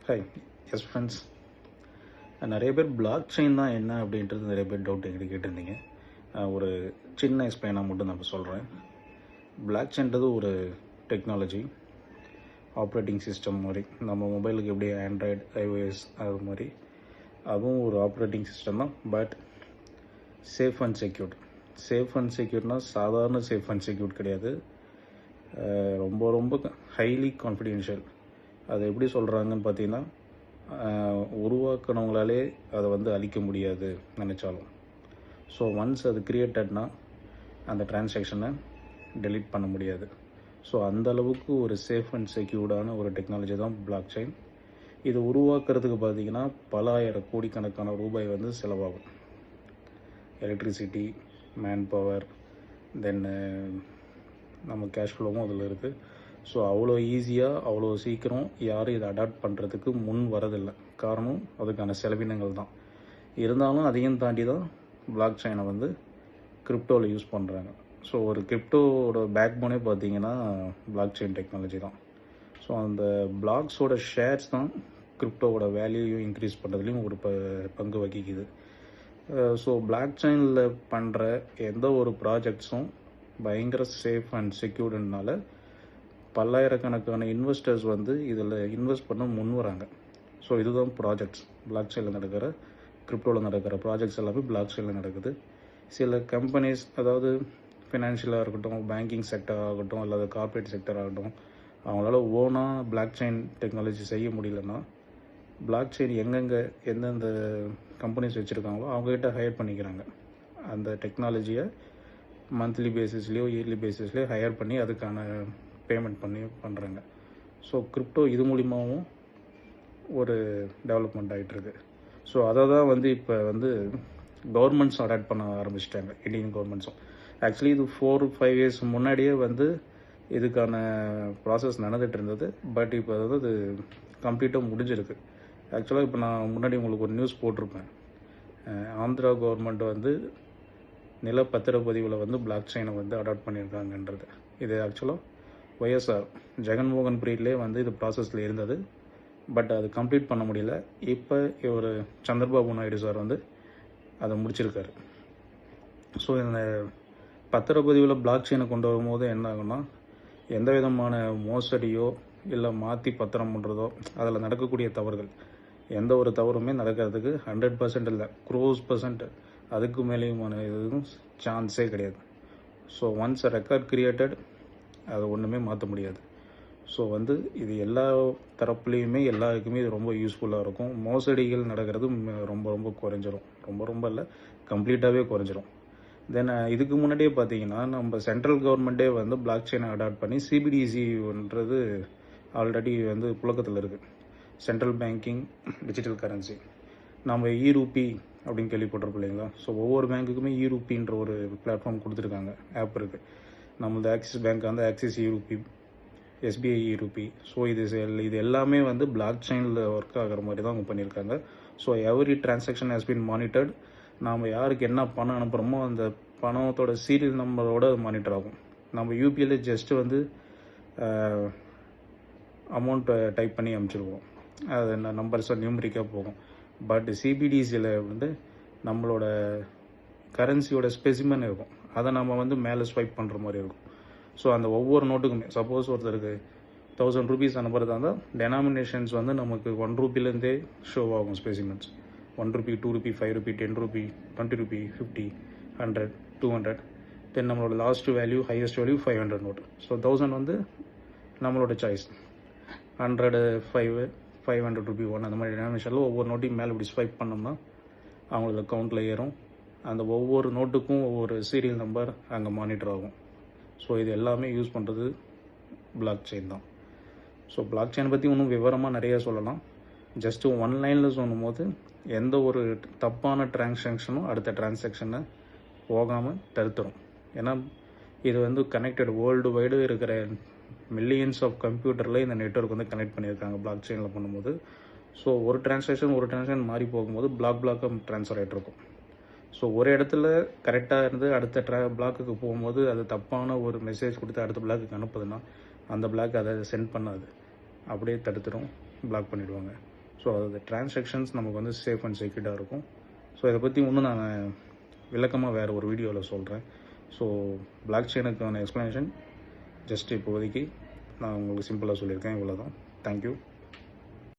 Hi. S friends, நிறைய பேர் block chain தான் என்ன அப்படின்றது நிறைய பேர் டவுட் எங்கிட்ட கேட்டிருந்தீங்க. ஒரு சின்ன எக்ஸ்பிளைனாக மட்டும் நான் இப்போ சொல்கிறேன். பிளாக் செயின்றது ஒரு டெக்னாலஜி, ஆப்ரேட்டிங் சிஸ்டம் மாதிரி. நம்ம மொபைலுக்கு எப்படி ஆண்ட்ராய்டு, ஐஓஎஸ் அது மாதிரி அதுவும் ஒரு ஆப்ரேட்டிங் சிஸ்டம் தான். But safe and secured. Safe and செக்யூர்னால் சாதாரண சேஃப் அண்ட் செக்யூர்ட் கிடையாது. ரொம்ப ரொம்ப ஹைலி கான்ஃபிடென்ஷியல். அது எப்படி சொல்கிறாங்கன்னு பார்த்தீங்கன்னா, உருவாக்குனவங்களாலே அதை அழிக்க முடியாது நினச்சாலும். ஸோ ஒன்ஸ் அது கிரியேட்டட்னா அந்த டிரான்சாக்ஷனை டெலீட் பண்ண முடியாது. ஸோ அந்த அளவுக்கு ஒரு சேஃப் அண்ட் செக்யூர்டான ஒரு டெக்னாலஜி தான் பிளாக் செயின். இது உருவாக்குறதுக்கு பார்த்தீங்கன்னா பல ஆயிரம் கோடிக்கணக்கான ரூபாய் செலவாகும். எலக்ட்ரிசிட்டி, மேன் பவர், தென் நம்ம கேஷ் ஃப்ளோவும் அதில் இருக்குது. ஸோ அவ்வளோ ஈஸியாக அவ்வளோ சீக்கிரம் யாரும் இதை அடாப்ட் பண்ணுறதுக்கு முன் வரதில்லை. காரணம் அதுக்கான செலவினங்கள் தான். இருந்தாலும் அதையும் தாண்டி தான் பிளாக் செயினை கிரிப்டோவில் யூஸ் பண்ணுறாங்க. ஸோ ஒரு கிரிப்டோவோட பேக் போனே பார்த்தீங்கன்னா பிளாக் செயின் டெக்னாலஜி தான். ஸோ அந்த பிளாக்ஸோட ஷேர்ஸ் தான் கிரிப்டோவோட வேல்யூயும் இன்க்ரீஸ் பண்ணுறதுலையும் ஒரு பங்கு வகிக்குது. ஸோ பிளாக் செயினில் பண்ணுற எந்த ஒரு ப்ராஜெக்ட்ஸும் பயங்கர சேஃப் அண்ட் செக்யூர்டுனால பல்லாயிரக்கணக்கான இன்வெஸ்டர்ஸ் இதில் இன்வெஸ்ட் பண்ண முன் வராங்க. ஸோ இதுதான் ப்ராஜெக்ட்ஸ். பிளாக் செயினில் நடக்கிற, கிரிப்டோவில் நடக்கிற ப்ராஜெக்ட்ஸ் எல்லாமே பிளாக் செயினில் நடக்குது. சில கம்பெனிஸ், அதாவது ஃபினான்ஷியலாக இருக்கட்டும், பேங்கிங் செக்டர் ஆகட்டும், அல்லது கார்ப்பரேட் செக்டர் ஆகட்டும், அவங்களால ஓனாக பிளாக் செயின் டெக்னாலஜி செய்ய முடியலன்னா பிளாக் செயின் எங்கெங்கே எந்தெந்த கம்பெனிஸ் வச்சுருக்காங்களோ அவங்ககிட்ட ஹையர் பண்ணிக்கிறாங்க. அந்த டெக்னாலஜியை மந்த்லி பேசிஸ்லேயோ இயர்லி பேசிஸ்லேயோ ஹையர் பண்ணி அதுக்கான பேமெண்ட் பண்ணி பண்ணுறாங்க. ஸோ கிரிப்டோ இது மூலிமாவும் ஒரு டெவலப்மெண்ட் ஆகிட்டுருக்கு. ஸோ அதை தான் இப்போ கவர்மெண்ட்ஸ் அடாப்ட் பண்ண ஆரம்பிச்சிட்டாங்க, இந்தியன் கவர்மெண்ட்ஸும். ஆக்சுவலி இது 4-5 இயர்ஸ் முன்னாடியே இதுக்கான ப்ராசஸ் நடந்துகிட்டு இருந்தது. பட் இப்போ அது கம்ப்ளீட்டாக முடிஞ்சிருக்கு. ஆக்சுவலாக இப்போ நான் முன்னாடி உங்களுக்கு ஒரு நியூஸ் போட்டிருப்பேன். ஆந்திரா கவர்மெண்ட் நில பத்திரப்பதிவில் பிளாக் செயினை அடாப்ட் பண்ணியிருக்காங்கன்றது. இது ஆக்சுவலாக ஒய்எஸ்ஆர் ஜெகன்மோகன் பீரியட்லேயே இது ப்ராசஸில் இருந்தது. பட் அது கம்ப்ளீட் பண்ண முடியல. இப்போ ஒரு சந்திரபாபு நாயுடு சார் அதை முடிச்சிருக்காரு. ஸோ இந்த பத்திரப்பதிவில் பிளாக் செயினை கொண்டு வரும்போது என்ன ஆகும்னா, எந்த விதமான மோசடியோ இல்லை மாற்றி பத்திரம் பண்ணுறதோ, அதில் நடக்கக்கூடிய தவறுகள் எந்த ஒரு தவறுமே நடக்கிறதுக்கு 100% இல்லை, க்ரோஸ்% அதுக்கு மேலேயுமான எதுவும் சான்ஸே கிடையாது. ஸோ ஒன்ஸ் ரெக்கார்ட் கிரியேட்டட், அதை ஒன்றுமே மாற்ற முடியாது. ஸோ இது எல்லா தரப்புலேயுமே எல்லாருக்குமே இது ரொம்ப யூஸ்ஃபுல்லாக இருக்கும். மோசடிகள் நடக்கிறது ரொம்ப ரொம்ப குறைஞ்சிரும். ரொம்ப இல்லை, கம்ப்ளீட்டாகவே குறைஞ்சிரும். தென் இதுக்கு முன்னாடியே பார்த்தீங்கன்னா நம்ம சென்ட்ரல் கவர்மெண்ட்டே பிளாக் செயினை அடாப்ட் பண்ணி சிபிடிசின்றது ஆல்ரெடி புழக்கத்தில் இருக்குது. Central banking digital currency. நம்ம இ-ரூபி அப்படின்னு கேள்விப்பட்டிருப்போம் இல்லைங்களா? ஸோ ஒவ்வொரு பேங்க்குக்குமே இ-ரூபின்ற ஒரு பிளாட்ஃபார்ம் கொடுத்துருக்காங்க, ஆப் இருக்குது. நம்மளது Axis bank Axis e RUPI, SBI e RUPI. So இது எல்லாமே பிளாக் செயினில் ஒர்க் ஆகிற மாதிரி தான் அவங்க பண்ணியிருக்காங்க. So every transaction has been monitored. நாம் யாருக்கு என்ன பணம் அனுப்புகிறோமோ அந்த பணத்தோட சீரியல் நம்பரோட மானிட்டர் ஆகும். நம்ம யூபிஐல ஜஸ்ட்டு அமௌண்ட்டை டைப் பண்ணி அனுப்பிச்சிடுவோம். அது நம்பர்ஸாக நியூமரிக்காக போகும். பட் சிபிடிசியில் நம்மளோட கரன்சியோட ஸ்பெசிமன் இருக்கும். அதை நம்ம மேலே ஸ்வைப் பண்ணுற மாதிரி இருக்கும். ஸோ அந்த ஒவ்வொரு நோட்டுக்குமே, சப்போஸ் ஒருத்தருக்கு 1000 ரூபீஸ் அனுப்புறதா இருந்தால் டெனாமினேஷன்ஸ் நமக்கு 1 ரூபீலேருந்தே ஷோ ஆகும் specimens. 1 rupee, 2 rupee, 5 rupee, 10 rupee, 20 rupee, 50, 100, 200. Then நம்மளோட last value, highest value 500 note. So 1000 நம்மளோட சாய்ஸ். 100, 5, 500 ரூபி 1, அந்த மாதிரி டெனாமினேஷனில் ஒவ்வொரு நோட்டையும் மேலே இப்படி ஸ்வைப் பண்ணோம்னா அவங்களோட அக்கௌண்ட்டில் ஏறும். அந்த ஒவ்வொரு நோட்டுக்கும் ஒவ்வொரு சீரியல் நம்பர் அங்கே மானிட்டர் ஆகும். ஸோ இது எல்லாமே யூஸ் பண்ணுறது பிளாக் செயின் தான். ஸோ பிளாக் செயின் பற்றி இன்னும் விவரமாக நிறையா சொல்லலாம். ஜஸ்ட்டு 1 லைனில் சொல்லும் போது எந்த ஒரு தப்பான டிரான்சாக்ஷனும் அடுத்த டிரான்சாக்ஷனை போகாமல் தடுத்துரும். ஏன்னா இது கனெக்டட் வேர்ல்டு வைடு இருக்கிற மில்லியன்ஸ் ஆஃப் கம்ப்யூட்டரில் இந்த நெட்வொர்க் கனெக்ட் பண்ணியிருக்காங்க பிளாக் செயினில் பண்ணும்போது. ஸோ ஒரு டிரான்சாக்ஷன் மாறி போகும்போது பிளாக்காக ட்ரான்ஸ்ஃபர் ஆகிட்டு இருக்கும். ஸோ ஒரு இடத்துல கரெக்டாக இருந்து அடுத்த பிளாக்குக்கு போகும்போது அது தப்பான ஒரு மெசேஜ் கொடுத்து அடுத்த பிளாக்குக்கு அனுப்புதுன்னா அந்த பிளாக் அதை சென்ட் பண்ணாது, அப்படியே தடுத்துடும், பிளாக் பண்ணிவிடுவாங்க. ஸோ அது டிரான்சாக்ஷன்ஸ் நமக்கு வந்து சேஃப் அண்ட் செக்யூர்டாக இருக்கும். ஸோ இதை பற்றி இன்னும் நான் விளக்கமாக வேறு ஒரு வீடியோவில் சொல்கிறேன். ஸோ பிளாக் செயினுக்கான எக்ஸ்ப்ளனேஷன் ஜஸ்ட் இப்போதைக்கு நான் உங்களுக்கு சிம்பிளாக சொல்லியிருக்கேன். இவ்வளோ தான். தேங்க்யூ.